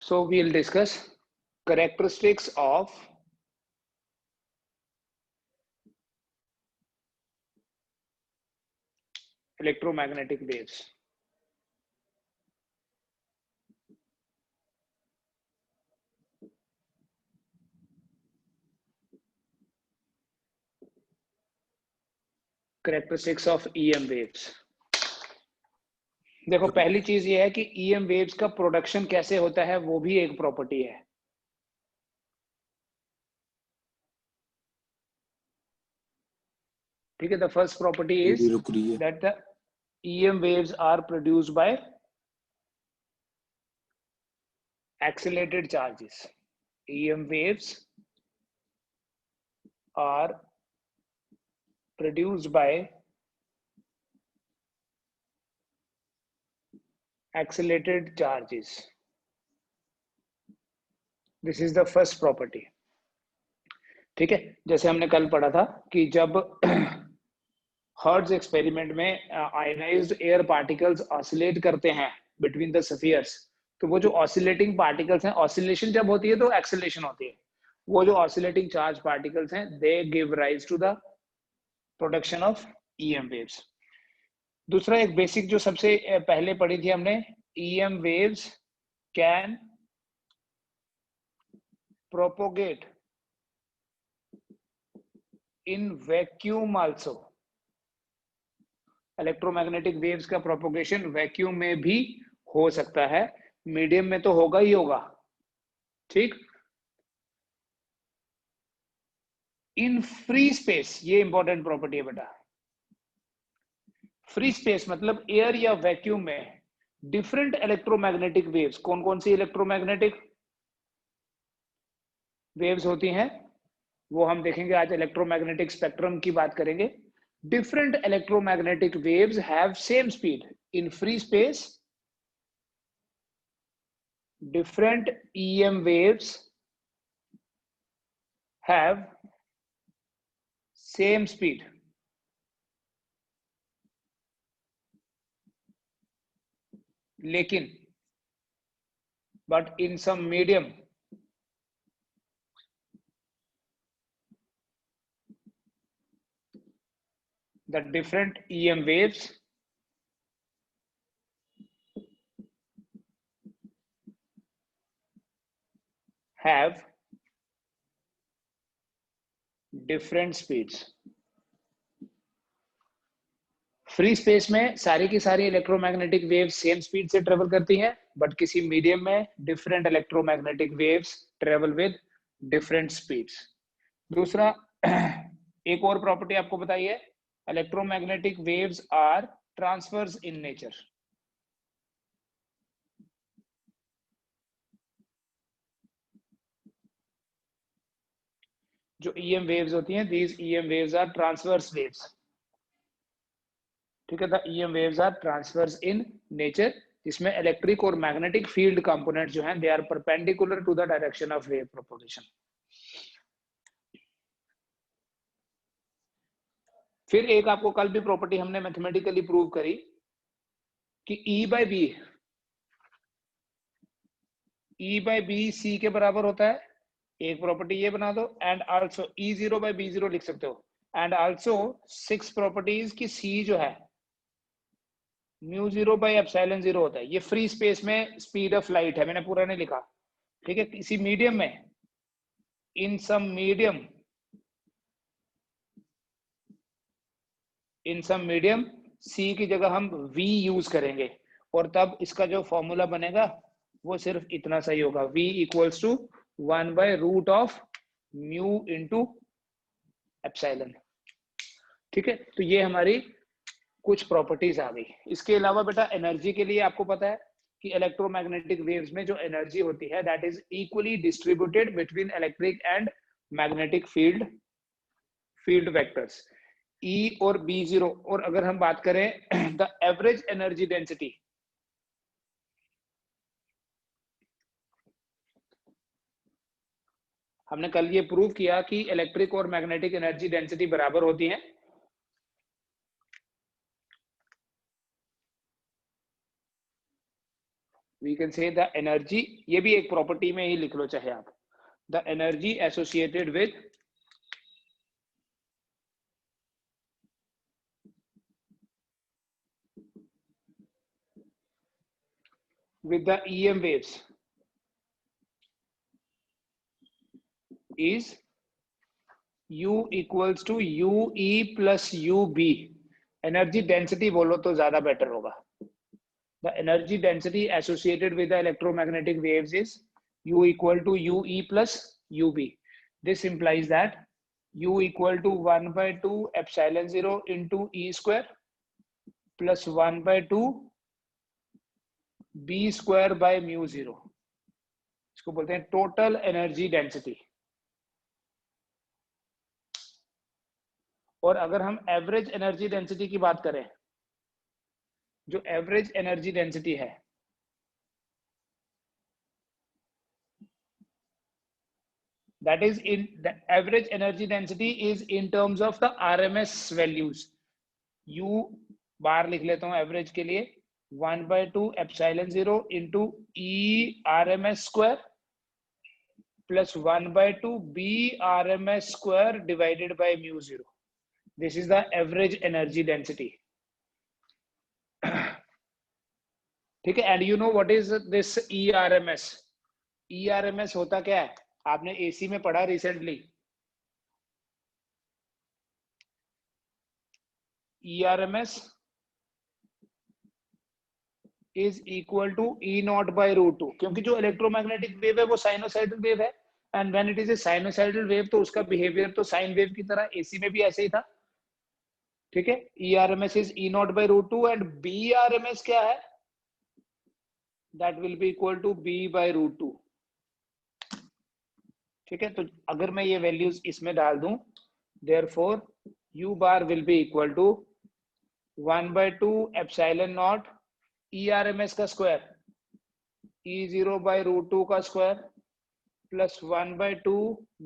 So we'll discuss characteristics of electromagnetic waves. Characteristics of EM waves. देखो पहली चीज ये है कि EM waves का प्रोडक्शन कैसे होता है, वो भी एक प्रॉपर्टी है. ठीक है. The first property is that the EM waves are produced by accelerated charges. EM waves are produced by accelerated charges. This is the first property. ठीक है. जैसे हमने कल पढ़ा था कि जब हर्ट्ज एक्सपेरिमेंट में आयनाइज्ड एयर पार्टिकल्स ऑसिलेट करते हैं बिटवीन द स्फीयर्स, तो वो जो ऑसिलेटिंग पार्टिकल्स हैं, ऑसिलेशन जब होती है तो एक्सेलरेशन होती है. वो जो ऑसिलेटिंग चार्ज पार्टिकल्स हैं, they give rise to the production of EM waves. दूसरा एक बेसिक जो सबसे पहले पढ़ी थी हमने, EM waves can propagate in vacuum also. Electromagnetic waves का प्रोपोगेशन वैक्यूम में भी हो सकता है, मीडियम में तो होगा ही होगा. ठीक. इन फ्री स्पेस, ये इंपॉर्टेंट प्रॉपर्टी है बेटा. फ्री स्पेस मतलब एयर या वैक्यूम में डिफरेंट इलेक्ट्रोमैग्नेटिक वेव्स. कौन कौन सी इलेक्ट्रोमैग्नेटिक वेव्स होती हैं वो हम देखेंगे आज. इलेक्ट्रोमैग्नेटिक स्पेक्ट्रम की बात करेंगे. Different electromagnetic waves have same speed in free space. Different EM waves have same speed. लेकिन but in some medium the different EM waves have different speeds. Free space में सारी की सारी इलेक्ट्रोमैग्नेटिक वेव्स सेम स्पीड से travel करती हैं, but किसी medium में different electromagnetic waves travel with different speeds. दूसरा एक और प्रॉपर्टी आपको बताइए, electromagnetic waves are transverse in nature. जो EM waves होती हैं, these EM waves are transverse waves. ठीक है. The EM waves are transverse in nature, जिसमें इलेक्ट्रिक और मैग्नेटिक फील्ड कंपोनेंट जो हैं, they are perpendicular to the direction of wave propagation. फिर एक आपको कल भी प्रॉपर्टी हमने मैथमेटिकली प्रूव करी कि E by B C के बराबर होता है. एक प्रॉपर्टी ये बना दो. And also E0 by B0 लिख सकते हो. एंड आल्सो 6 प्रॉपर्टीज की C जो है μ0 by एप्सिलॉन 0 होता है. ये फ्री स्पेस में स्पीड ऑफ लाइट है, मैंने पूरा नहीं लिखा. ठीक है. किसी मीडियम में, इन सम मीडियम C की जगह हम V यूज करेंगे, और तब इसका जो फॉर्मूला बनेगा वो सिर्फ इतना सही होगा. V equals to 1 by root of mu into epsilon. ठीक है. तो ये हमारी कुछ प्रॉपर्टीज आ गई. इसके अलावा बेटा एनर्जी के लिए आपको पता है कि इलेक्ट्रोमैग्नेटिक वेव्स में जो एनर्जी होती है, that is equally distributed between electric and magnetic field vectors E और B0. और अगर हम बात करें द एवरेज एनर्जी डेंसिटी, हमने कल ये प्रूव किया कि इलेक्ट्रिक और मैग्नेटिक एनर्जी डेंसिटी बराबर होती है. we can say the energy, ये भी एक प्रॉपर्टी में ही लिख लो चाहे आप, the energy associated with the EM waves is U equals to UE plus UB. Energy density बोलो तो ज्यादा बेटर होगा. The energy density associated with the electromagnetic waves is U equal to UE plus UB. This implies that U equal to 1 by 2 epsilon 0 into E square plus 1 by 2 B square by mu 0. इसको बोलते हैं total energy density. और अगर हम average energy density की बात करें, जो एवरेज एनर्जी डेंसिटी है that is in the average energy density is in terms of the RMS values. U बार लिख लेता हूं एवरेज के लिए 1 by 2 epsilon 0 into E RMS square plus 1 by 2 B RMS square divided by mu 0. This is the average energy density. ठीक है. And you know what is this ERMS? ERMS होता क्या है? आपने एसी में पढ़ा recently. ERMS is equal to E naught by root 2, क्योंकि जो इलेक्ट्रोमैग्नेटिक वेव है वो साइनोसाइडल वेव है. And when it is a sinusoidal wave तो उसका बिहेवियर तो साइन वेव की तरह एसी में भी ऐसे ही था. ठीक है. ERMS is E naught by root 2 and BRMS क्या है? That will be equal to B by root 2. ठीक है. तो अगर मैं ये वैल्यूज इसमें डाल दूं, therefore U bar will be equal to 1 by 2 epsilon naught ERMS का स्क्वायर E0 by रूट 2 का स्क्वायर प्लस 1 by 2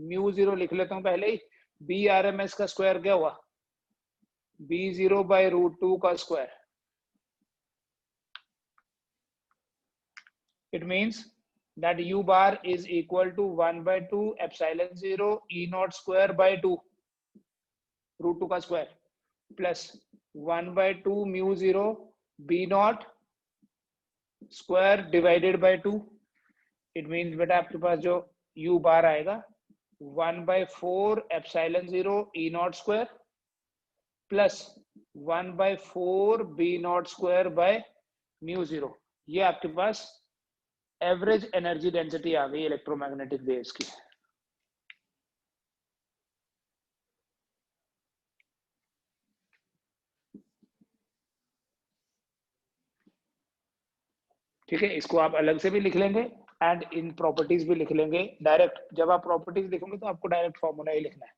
mu 0 लिख लेता हूं पहले ही. BRMS का स्क्वायर क्या हुआ? B0 by रूट 2 का square. It means that U bar is equal to 1 by 2 epsilon 0 E naught square by 2 root 2 का square plus 1 by 2 mu 0 B naught square divided by 2. It means बेटा आपके पास जो U bar आएगा 1 by 4 epsilon 0 E naught square plus 1 by 4 B naught square by mu 0. ये आपके पास average energy density आ गई electromagnetic waves की. ठीक है. इसको आप अलग से भी लिख लेंगे एंड इन प्रॉपर्टीज भी लिख लेंगे डायरेक्ट. जब आप प्रॉपर्टीज लिखोगे तो आपको डायरेक्ट फॉर्मूला ही लिखना है.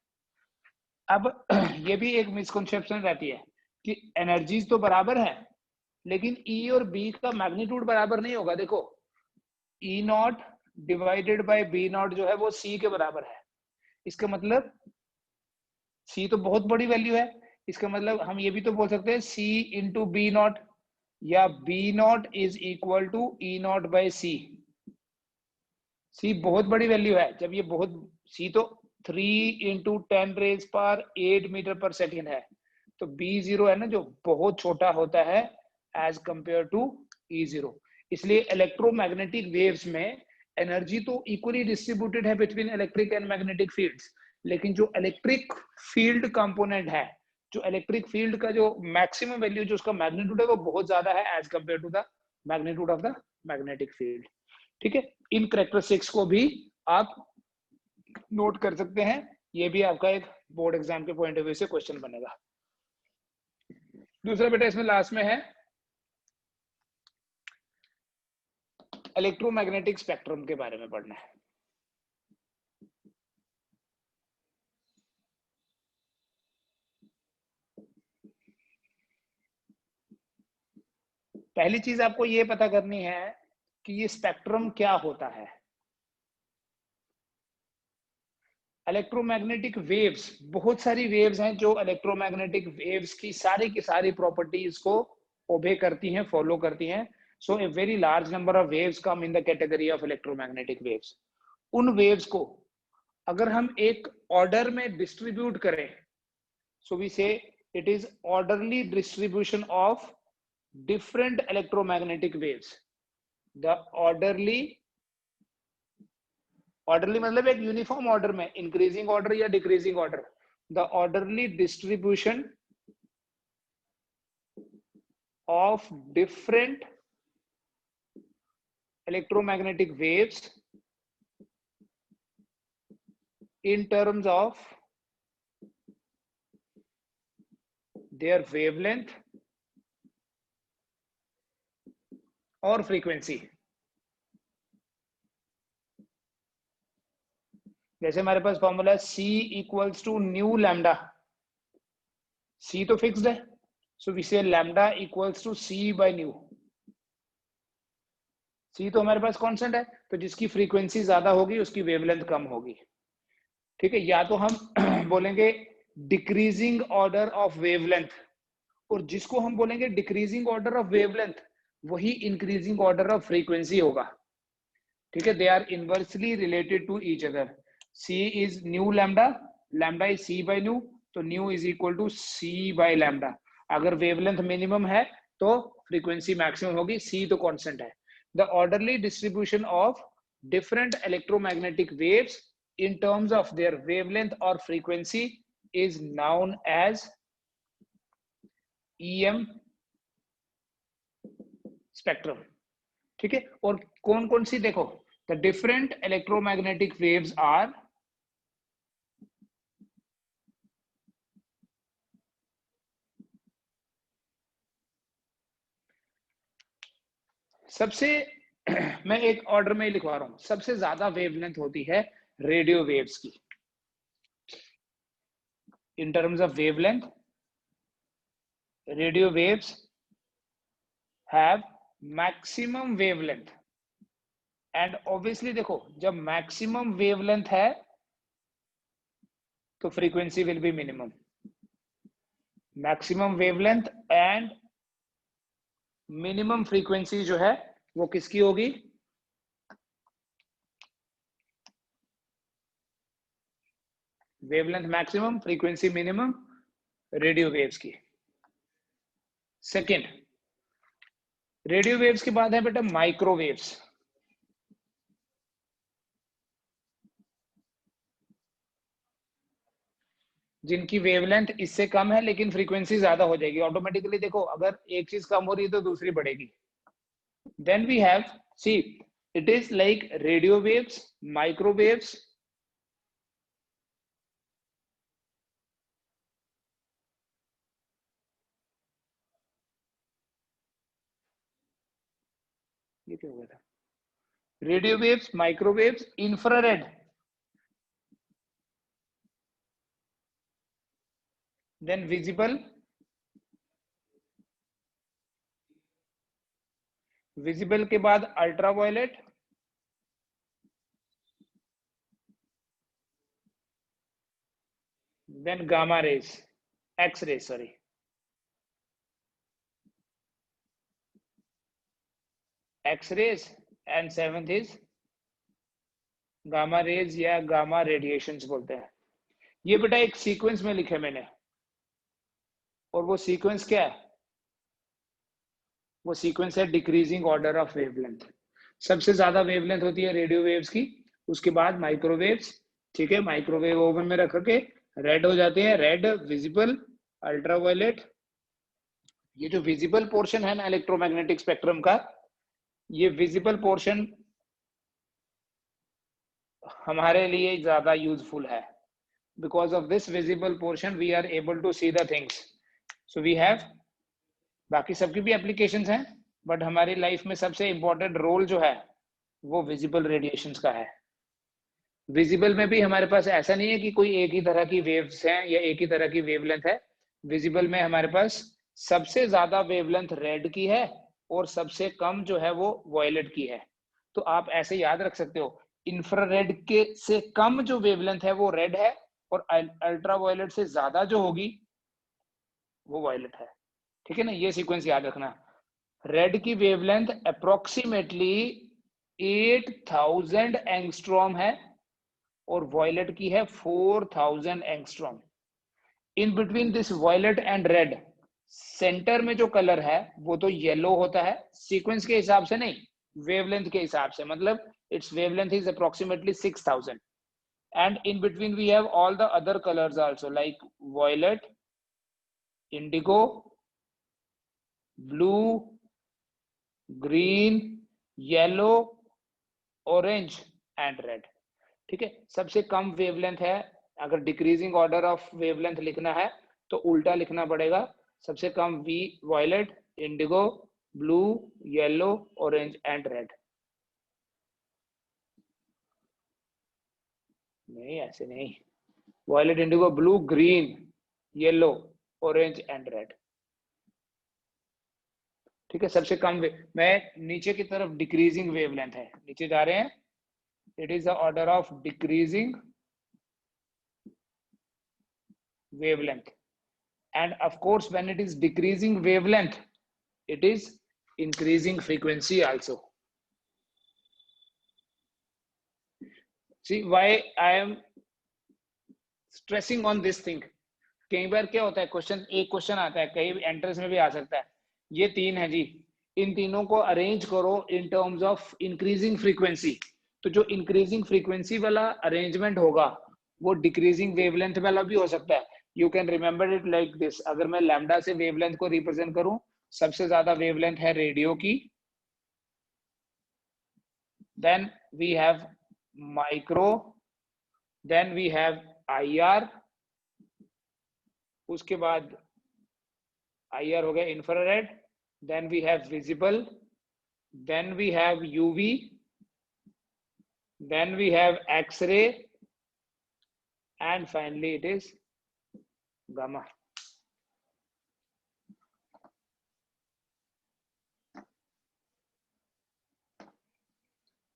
अब ये भी एक मिसकंसेप्शन रहती है कि एनर्जीज तो बराबर है लेकिन E और B का मैग्नीट्यूड बराबर नहीं होगा. देखो E not divided by B not जो है वो C के बराबर है. इसका मतलब C तो बहुत बड़ी वैल्यू है. इसका मतलब हम ये भी तो बोल सकते हैं C इंटू B नॉट या B naught is equal to E naught by C. C बहुत बड़ी वैल्यू है. जब ये बहुत C तो 3 इंटू 10 रेज पर 8 मीटर पर सेकेंड है, तो B0 है ना जो बहुत छोटा होता है एज कंपेयर टू E0. इसलिए इलेक्ट्रोमैग्नेटिक वेव्स में एनर्जी तो इक्वली डिस्ट्रीब्यूटेड है between electric and magnetic fields, लेकिन जो इलेक्ट्रिक फील्ड कंपोनेंट है, जो इलेक्ट्रिक फील्ड का जो मैक्सिमम वैल्यू जो उसका मैग्नीट्यूड है वो बहुत ज्यादा है as compare to the magnitude of the magnetic field. ठीक है. इन कैरेक्टरिस्टिक्स को भी आप नोट कर सकते हैं. ये भी आपका एक बोर्ड एग्जाम के पॉइंट ऑफ व्यू से क्वेश्चन बनेगा. दूसरा बेटा इसमें लास्ट में है इलेक्ट्रोमैग्नेटिक स्पेक्ट्रम के बारे में पढ़ना है. पहली चीज आपको ये पता करनी है कि ये स्पेक्ट्रम क्या होता है. इलेक्ट्रोमैग्नेटिक वेव्स, बहुत सारी वेव्स हैं जो इलेक्ट्रोमैग्नेटिक वेव्स की सारी प्रॉपर्टीज को ओबे करती हैं, फॉलो करती हैं. So a very large number of waves come in the category of electromagnetic waves. उन waves को अगर हम एक order में distribute करें, so we say it is orderly distribution of different electromagnetic waves. The orderly मतलब एक यूनिफॉर्म ऑर्डर में, इंक्रीजिंग ऑर्डर या decreasing order, the orderly distribution of different electromagnetic waves in terms of their wavelength or frequency. जैसे हमारे पास formula है C equals to nu lambda. C तो fixed है, so we say lambda equals to C by nu. C तो हमारे पास constant है, तो जिसकी फ्रीक्वेंसी ज्यादा होगी उसकी वेवलेंथ कम होगी. ठीक है, या तो हम बोलेंगे डिक्रीजिंग ऑर्डर ऑफ वेवलेंथ, और जिसको हम बोलेंगे डिक्रीजिंग ऑर्डर ऑफ वेवलेंथ वही इंक्रीजिंग ऑर्डर ऑफ फ्रीक्वेंसी होगा. ठीक है, they are inversely related to each other. C is nu lambda, lambda is C by nu, तो nu is equal to C by lambda. अगर wavelength minimum है तो frequency maximum होगी, C तो constant है. The orderly distribution of different electromagnetic waves in terms of their wavelength or frequency is known as EM spectrum. ठीक है, और कौन कौन सी देखो, the different electromagnetic waves are सबसे मैं एक ऑर्डर में ही लिखवा रहा हूं. सबसे ज्यादा वेवलेंथ होती है रेडियो वेव्स की. इन terms of wavelength, radio waves have maximum wavelength. And obviously देखो, जब मैक्सिमम वेवलेंथ है तो frequency will be minimum. Maximum wavelength and minimum frequency जो है वो किसकी होगी? Wavelength maximum, frequency minimum, radio waves की. सेकेंड, रेडियो वेव्स के बाद है बेटा माइक्रोवेव्स. जिनकी वेवलेंथ इससे कम है लेकिन फ्रीक्वेंसी ज्यादा हो जाएगी ऑटोमेटिकली. देखो, अगर एक चीज कम हो रही है तो दूसरी बढ़ेगी. Then we have, see it is like radio waves, microwaves, ये क्या हो गया था? Radio waves, microwaves, infrared, then visible, visible के बाद ultraviolet, then gamma rays, X rays, sorry, X rays, and seventh is gamma rays या gamma radiations बोलते हैं. ये बेटा एक सीक्वेंस में लिखे मैंने, और वो सीक्वेंस क्या है? वो सीक्वेंस है डिक्रीजिंग ऑर्डर ऑफ वेवलेंथ. सबसे ज्यादा वेवलेंथ होती है रेडियो वेव्स की, उसके बाद माइक्रोवेव्स. ठीक है, माइक्रोवेव ओवन में रख के रेड हो जाते हैं, रेड, विजिबल, अल्ट्रावायलेट. ये जो विजिबल पोर्शन है ना इलेक्ट्रोमैग्नेटिक स्पेक्ट्रम का, ये विजिबल पोर्शन हमारे लिए ज्यादा यूजफुल है. Because of this visible portion we are able to see the things. So we have, बाकी सबकी भी एप्लीकेशंस हैं, बट हमारी लाइफ में सबसे इंपॉर्टेंट रोल जो है वो विजिबल रेडिएशंस का है. विजिबल में भी हमारे पास ऐसा नहीं है कि कोई एक ही तरह की वेव्स हैं या एक ही तरह की वेवलेंथ है. विजिबल में हमारे पास सबसे ज्यादा वेवलेंथ रेड की है और सबसे कम जो है वो वॉयलेट की है. तो आप ऐसे याद रख सकते हो, इंफ्रारेड के से कम जो वेवलेंथ है वो रेड है, और अल्ट्रावायलेट से ज्यादा जो होगी वो वॉयलेट है. ठीक है ना, ये सीक्वेंस याद रखना. रेड की वेवलेंथ अप्रोक्सीमेटली 8000 एंगस्ट्रॉम है और वॉयलेट की है 4000 angstrom. In between this violet and red centre में जो कलर है वो तो येलो होता है, सीक्वेंस के हिसाब से नहीं, वेवलेंथ के हिसाब से, मतलब it's wavelength is approximately 6000 and in between we have all the other colors also like violet, indigo, blue, green, yellow, orange and red। ठीक है, सबसे कम वेवलेंथ है, अगर डिक्रीजिंग ऑर्डर ऑफ वेवलेंथ लिखना है तो उल्टा लिखना पड़ेगा, सबसे कम V violet, indigo, blue, yellow, orange and red. नहीं ऐसे नहीं, violet, indigo, blue, green, yellow, orange and red. ठीक है, सबसे कम मैं नीचे की तरफ डिक्रीजिंग वेवलेंथ है, नीचे जा रहे हैं, it is the order of decreasing wavelength, and of course when it is decreasing wavelength it is increasing frequency also। see why I am stressing on this thing। कई बार क्या होता है, क्वेश्चन एक क्वेश्चन आता है, कई एंट्रेंस में भी आ सकता है, ये तीन है जी, इन तीनों को अरेंज करो इन टर्म्स ऑफ इंक्रीजिंग फ्रीक्वेंसी, तो जो इंक्रीजिंग फ्रीक्वेंसी वाला अरेंजमेंट होगा वो डिक्रीजिंग वेवलेंथ वाला भी हो सकता है। You can remember it like this, अगर मैं लैम्डा से वेवलेंथ को रिप्रेजेंट करूं, सबसे ज्यादा वेवलेंथ है रेडियो की, then we have micro, then we have IR, उसके बाद IR हो गया infrared, then we have visible, then we have UV, then we have X-ray, and finally it is gamma।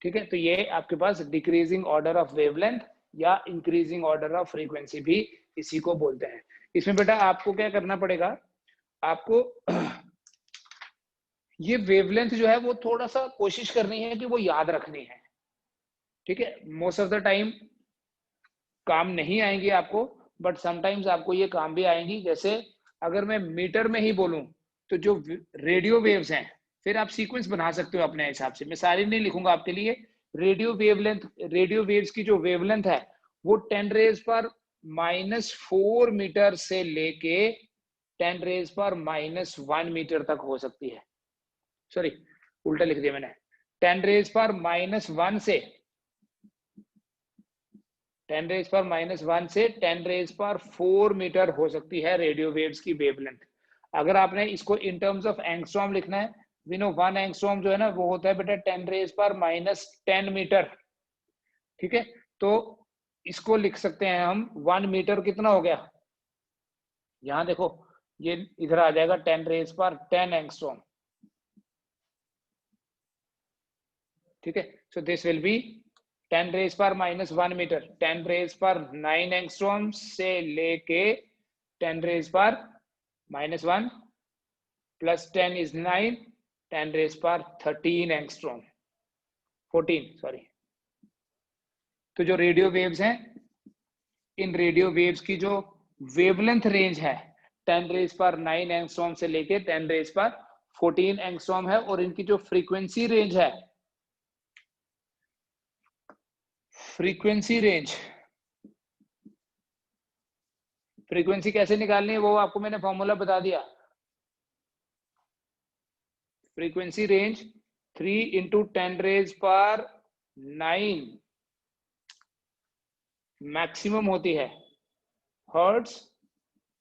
ठीक है, तो ये आपके पास डिक्रीजिंग ऑर्डर ऑफ वेवलेंथ या इंक्रीजिंग ऑर्डर ऑफ फ्रीक्वेंसी भी इसी को बोलते हैं। इसमें बेटा आपको क्या करना पड़ेगा, आपको ये वेवलेंथ जो है वो थोड़ा सा कोशिश करनी है कि वो याद रखनी है। ठीक है, मोस्ट ऑफ द टाइम काम नहीं आएंगी आपको, बट समटाइम्स आपको ये काम भी आएंगी। जैसे अगर मैं मीटर में ही बोलूं तो जो रेडियो वेव्स हैं, फिर आप सीक्वेंस बना सकते हो अपने हिसाब से, मैं सारी नहीं लिखूंगा आपके लिए। रेडियो वेवलेंथ, रेडियो वेव्स की जो वेवलेंथ है वो 10⁻⁻⁴ मीटर से लेके 10⁻⁻1 मीटर तक हो सकती है। सॉरी, उल्टा लिख दिया मैंने, 10⁻⁻1 से 10⁻⁻1 से 10⁻⁴ मीटर हो सकती है रेडियो वेव्स की वेवलेंथ। अगर आपने इसको इन टर्म्स ऑफ एंगस्ट्रॉम लिखना है, वी नो 1 एंगस्ट्रॉम जो है ना वो होता है बेटा 10⁻⁻10 मीटर। ठीक है, तो इसको लिख सकते हैं हम 1 मीटर कितना हो गया, यहां देखो ये इधर आ जाएगा 10⁻10 एंगस्ट्रॉम। ठीक है, so this will be 10⁻⁻1 metre, 10⁻⁹ angstrom से लेके 10⁻⁻1 प्लस 10 is 9, 10⁻13 एंगस्ट्रॉम, 14 सॉरी। तो जो रेडियो वेव्स हैं, इन रेडियो वेव्स की जो वेवलेंथ रेंज है 10⁻9 एंगस्ट्रॉम से लेके 10⁻14 एंगस्ट्रॉम है, और इनकी जो फ्रीक्वेंसी रेंज है, फ्रीक्वेंसी रेंज, फ्रीक्वेंसी कैसे निकालनी है वो आपको मैंने फॉर्मूला बता दिया। फ्रीक्वेंसी रेंज 3 × 10⁻9 मैक्सिमम होती है हर्ट्ज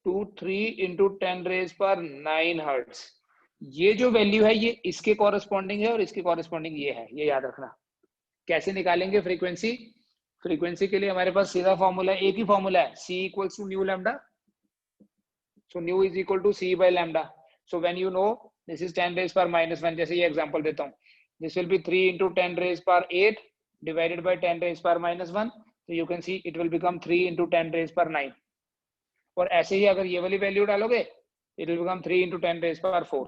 टू 3 × 10⁻9 हर्ट्ज। ये जो वैल्यू है ये इसके कॉरेस्पॉन्डिंग है और इसके कॉरेस्पॉन्डिंग ये है, ये याद रखना। कैसे निकालेंगे फ्रीक्वेंसी, फ्रीक्वेंसी के लिए हमारे पास सीधा फॉर्मूला, एक ही फॉर्मूला है, C = nu lambda, so nu is equal to C by lambda. So when you know this is 10⁻⁻1, जैसे ये एग्जांपल देता हूँ, this will be 3 × 10⁻8 divided by 10⁻1, so you can see it will become 3 × 10⁻9, और ऐसे ही अगर ये वाली वैल्यू डालोगे it will become 3 × 10⁻4।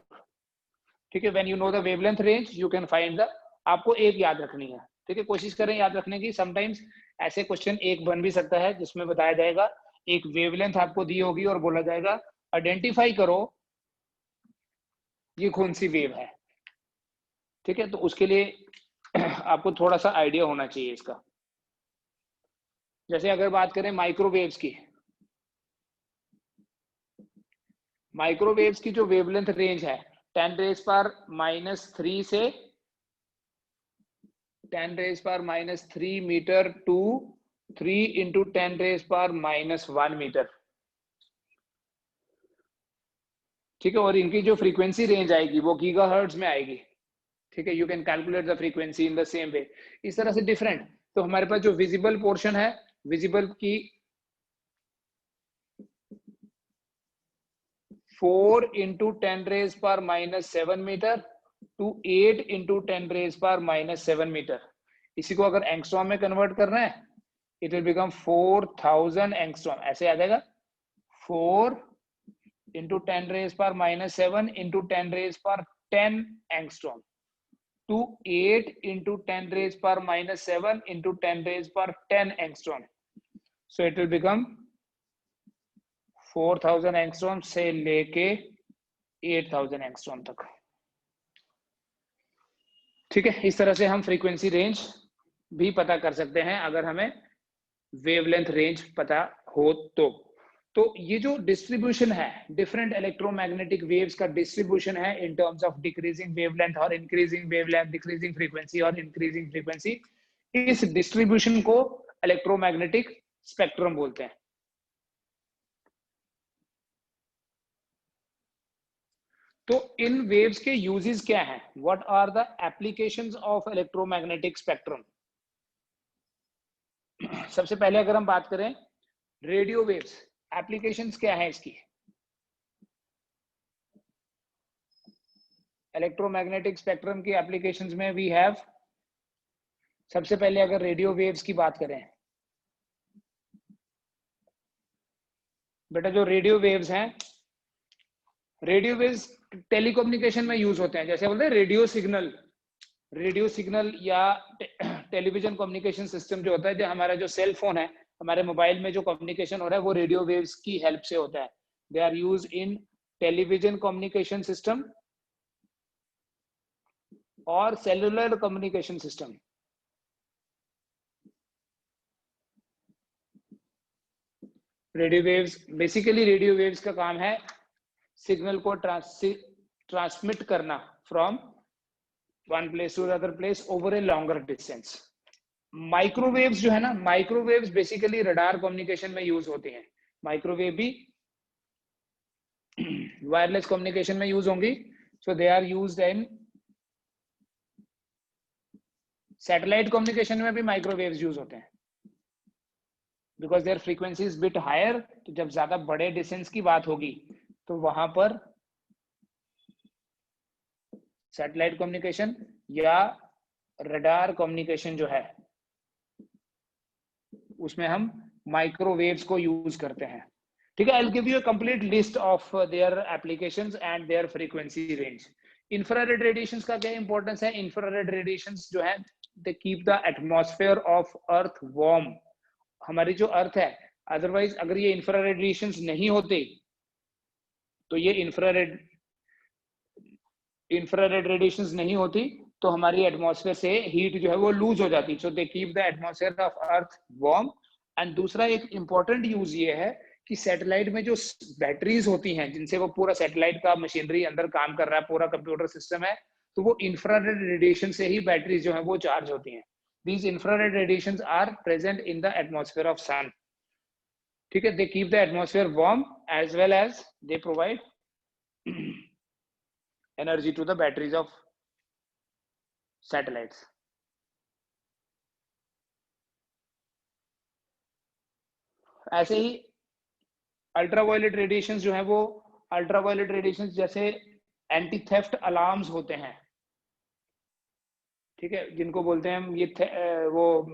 ठीक है, when you know the wavelength range you can find the, आपको एक याद रखनी है। ठीक है, कोशिश करें याद रखने की। समटाइम्स ऐसे क्वेश्चन एक बन भी सकता है जिसमें बताया जाएगा एक वेवलेंथ आपको दी होगी और बोला जाएगा आइडेंटिफाई करो ये कौन सी वेव है। ठीक है, तो उसके लिए आपको थोड़ा सा आइडिया होना चाहिए इसका। जैसे अगर बात करें माइक्रोवेव्स की, माइक्रोवेव्स की जो वेवलेंथ रेंज है 10⁻³ से 10⁻³ मीटर टू 3 × 10⁻⁻1 मीटर। ठीक है, और इनकी जो फ्रीक्वेंसी रेंज आएगी वो गीगाहर्ट्ज में आएगी। ठीक है, you can calculate the frequency in the same way. इस तरह से डिफरेंट। तो हमारे पास जो विजिबल पोर्शन है, विजिबल की 4 × 10⁻⁻7 मीटर टू 8 × 10⁻⁻7 मीटर। इसी को अगर एंगस्ट्रॉम में कन्वर्ट करना है, इट विल बिकम 4000 एंगस्ट्रॉम। ऐसे आ जाएगा 4 × 10⁻⁻7 × 10⁻10 angstrom to 8 × 10⁻⁻7 × 10⁻10 angstrom. So it will become 4000 angstrom से लेके 8000 एंगस्ट्रॉम तक। ठीक है, इस तरह से हम फ्रीक्वेंसी रेंज भी पता कर सकते हैं अगर हमें वेवलेंथ रेंज पता हो तो ये जो डिस्ट्रीब्यूशन है डिफरेंट इलेक्ट्रोमैग्नेटिक वेव्स का डिस्ट्रीब्यूशन है in terms of decreasing wavelength और इंक्रीजिंग वेवलेंथ, डिक्रीजिंग फ्रीक्वेंसी और इंक्रीजिंग फ्रीक्वेंसी, इस डिस्ट्रीब्यूशन को इलेक्ट्रोमैग्नेटिक स्पेक्ट्रम बोलते हैं। तो इन वेव्स के यूजेस क्या हैं? What are the applications of electromagnetic spectrum? सबसे पहले अगर हम बात करें रेडियो वेव्स, एप्लीकेशंस क्या है इसकी? इलेक्ट्रोमैग्नेटिक स्पेक्ट्रम की एप्लीकेशंस में वी हैव, सबसे पहले अगर रेडियो वेव्स की बात करें, बेटा जो रेडियो वेव्स हैं, रेडियो वेव्स टेलीकम्युनिकेशन में यूज होते हैं। जैसे बोलते हैं रेडियो सिग्नल या टेलीविजन कम्युनिकेशन सिस्टम जो होता है, जो हमारा जो सेल फोन है, हमारे मोबाइल में जो कम्युनिकेशन हो रहा है वो रेडियो वेव्स की हेल्प से होता है। They are use in television communication system और cellular communication system. Radio waves, basically radio waves का काम है सिग्नल को ट्रांसमिट करना from one place to other place over a longer distance. Microwaves जो है ना, माइक्रोवेव्स बेसिकली रडार कम्युनिकेशन में यूज होती हैं। माइक्रोवेव भी वायरलेस कम्युनिकेशन में यूज होंगी। So they are used in satellite communication में भी माइक्रोवेव्स यूज होते हैं because there frequency is bit higher. तो जब ज्यादा बड़े डिस्टेंस की बात होगी तो वहां पर सैटेलाइट कम्युनिकेशन या रडार कम्युनिकेशन जो है उसमें हम माइक्रोवेव्स को यूज करते हैं। ठीक है, आई will give you a complete list of their applications and there frequency range. Infrared radiations का क्या इंपॉर्टेंस है? इंफ्रारेड रेडिएशंस जो है दे keep the atmosphere of earth warm. हमारी जो अर्थ है, अदरवाइज अगर ये इंफ्रारेड रेडिएशंस नहीं होते तो ये इंफ्रारेड रेडिएशंस नहीं होती तो हमारी एटमॉस्फेयर से हीट जो है वो लूज हो जाती। So they keep the atmosphere of earth warm. And दूसरा एक इंपॉर्टेंट यूज ये है कि सैटेलाइट में जो बैटरीज होती हैं जिनसे वो पूरा सैटेलाइट का मशीनरी अंदर काम कर रहा है, पूरा कंप्यूटर सिस्टम है, तो वो इंफ्रारेड रेडिएशन से ही बैटरीज जो है वो चार्ज होती हैं। These infrared radiations are present in the atmosphere of sun. ठीक है, they keep the atmosphere warm as well as they provide energy to the batteries of satellites. ऐसे ही अल्ट्रावायलेट रेडिएशंस जो है वो, अल्ट्रावायलेट रेडिएशंस जैसे anti theft alarms होते हैं, ठीक है, जिनको बोलते हैं हम ये वो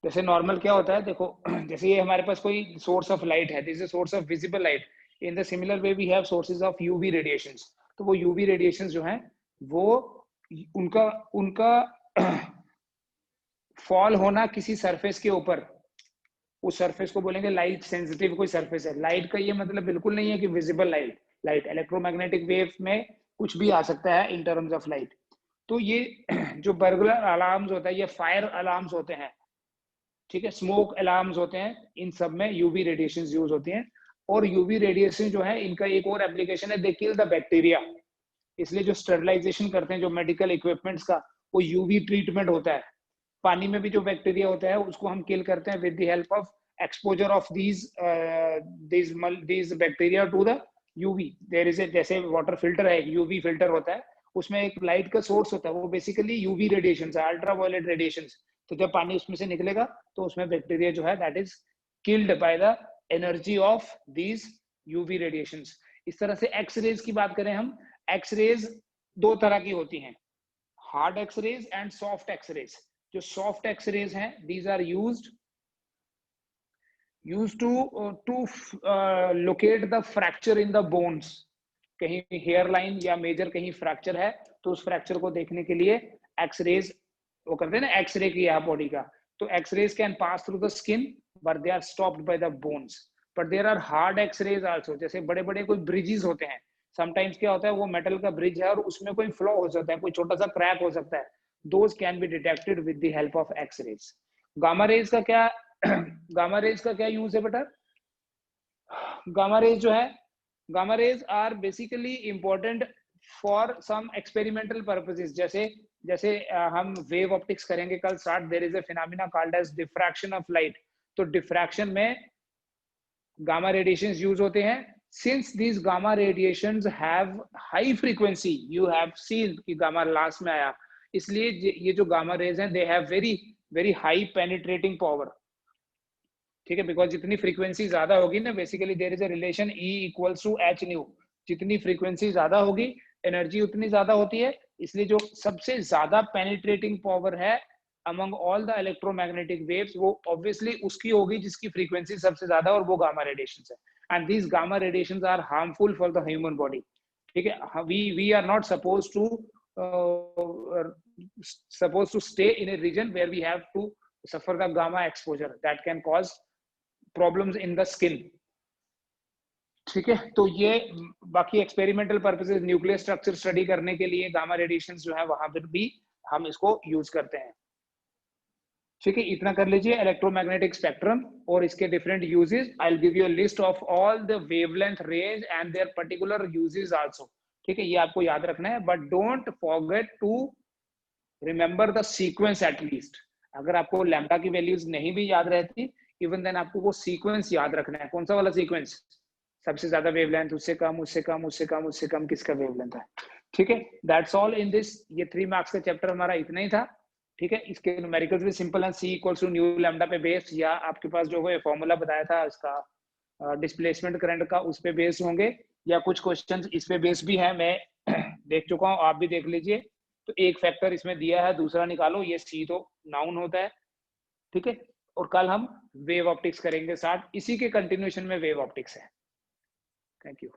जैसे नॉर्मल क्या होता है, देखो जैसे ये हमारे पास कोई सोर्स ऑफ लाइट है, this is source of visible light. In the similar way we have sources of UV radiations. तो वो यूवी रेडिएशन जो हैं वो उनका फॉल होना किसी सरफेस के ऊपर, उस सरफेस को बोलेंगे लाइट सेंसिटिव कोई सरफेस है। लाइट का ये मतलब बिल्कुल नहीं है कि विजिबल लाइट इलेक्ट्रोमैग्नेटिक वेव में कुछ भी आ सकता है इन टर्म्स ऑफ लाइट। तो ये जो बर्गलर अलार्म्स होता है, ये फायर अलार्म्स होते हैं, ठीक है, स्मोक अलार्म्स होते हैं, इन सब में यूवी रेडिएशन यूज होती हैं। और यूवी रेडिएशन जो है इनका एक और एप्लीकेशन है, दे किल द बैक्टीरिया। इसलिए जो स्टरलाइजेशन करते हैं जो मेडिकल इक्विपमेंट्स का, वो यूवी ट्रीटमेंट होता है। पानी में भी जो बैक्टीरिया होता है उसको हम किल करते हैं with the help of exposure of these bacteria to the UV. There is a, जैसे वाटर फिल्टर है, एक यूवी फिल्टर होता है, उसमें एक लाइट का सोर्स होता है, वो बेसिकली यूवी रेडिएशन है, अल्ट्रावायलेट रेडिएशन। तो जब पानी उसमें से निकलेगा तो उसमें बैक्टीरिया जो है that is killed by the energy of these UV radiations. इस तरह से एक्स रेज की बात करें हम, एक्स रेज दो तरह की होती हैं, hard X rays and soft X rays. जो सॉफ्ट एक्स रेज हैं, these are used to locate the fracture in the bones. कहीं हेयर लाइन या मेजर कहीं फ्रैक्चर है तो उस फ्रैक्चर को देखने के लिए एक्स रेज वो करते हैं ना, एक्सरे किया बॉडी का। तो X rays can pass through the skin but they are stopped by the bones. But there are hard X rays also, जैसे बड़े बड़े कोई ब्रिजेस होते हैं, समटाइम्स क्या होता है वो मेटल का ब्रिज है और उसमें कोई फ्लॉ हो सकता है, कोई छोटा सा क्रैक हो सकता है, those can be detected with the help of X rays. Gamma rays का क्या गामा रेज का क्या यूज है बेटा? गामा रेज जो है, gamma rays are basically important for some experimental purposes. जैसे हम वेव ऑप्टिक्स करेंगे कल start, there is a phenomena called as diffraction of light. तो डिफ्रैक्शन में गामा रेडिएशंस यूज होते हैं। Since these gamma radiations have high frequency, you have seen कि gamma last में आया, इसलिए ये जो गामा रेज हैं they have very very high penetrating power, ठीक है, बिकॉज जितनी फ्रीक्वेंसी ज्यादा होगी ना, basically there is a relation E equals to H nu. जितनी फ्रीक्वेंसी ज्यादा होगी एनर्जी उतनी ज्यादा होती है, इसलिए जो सबसे ज्यादा पेनिट्रेटिंग पावर है among all the electromagnetic waves वो ऑब्वियसली उसकी होगी जिसकी फ्रीक्वेंसी सबसे ज्यादा, और वो गामा रेडिएशंस है। And these gamma radiations are harmful for the human body, ठीक है। We are not suppose to stay in a region where we have to suffer the gamma exposure that can cause problems in the skin, ठीक है। तो ये बाकी experimental purposes, nuclear structure study करने के लिए गामा रेडिएशंस जो है वहां पर भी हम इसको यूज करते हैं, ठीक है। इतना कर लीजिए इलेक्ट्रोमैग्नेटिक स्पेक्ट्रम और इसके different uses. I will give you a list of all the wavelength range and their particular uses also, ठीक है, ये आपको याद रखना है। But don't forget to remember the sequence at least. अगर आपको लैम्डा की वैल्यूज नहीं भी याद रहती, इवन देन आपको वो सीक्वेंस याद रखना है। कौन सा वाला सीक्वेंस? सबसे ज्यादा वेवलेंथ, उससे कम, उससे कम, उससे कम, उससे कम, किसका वेवलेंथ है, ठीक है। That's all in this. ये 3 मार्क्स का चैप्टर हमारा इतना ही था, ठीक है। इसके न्यूमेरिकल्स भी सिंपल है, C equals to nu lambda पे बेस्ड, या आपके पास जो है फॉर्मूला बताया था इसका डिस्प्लेसमेंट करंट का, उस पे बेस्ड होंगे, या कुछ क्वेश्चंस इस पे बेस्ड भी है, मैं देख चुका हूँ, आप भी देख लीजिए। तो एक फैक्टर इसमें दिया है, दूसरा निकालो, ये C तो नाउन होता है, ठीक है। और कल हम वेव ऑप्टिक्स करेंगे साथ, इसी के कंटिन्यूएशन में वेव ऑप्टिक्स है। Thank you.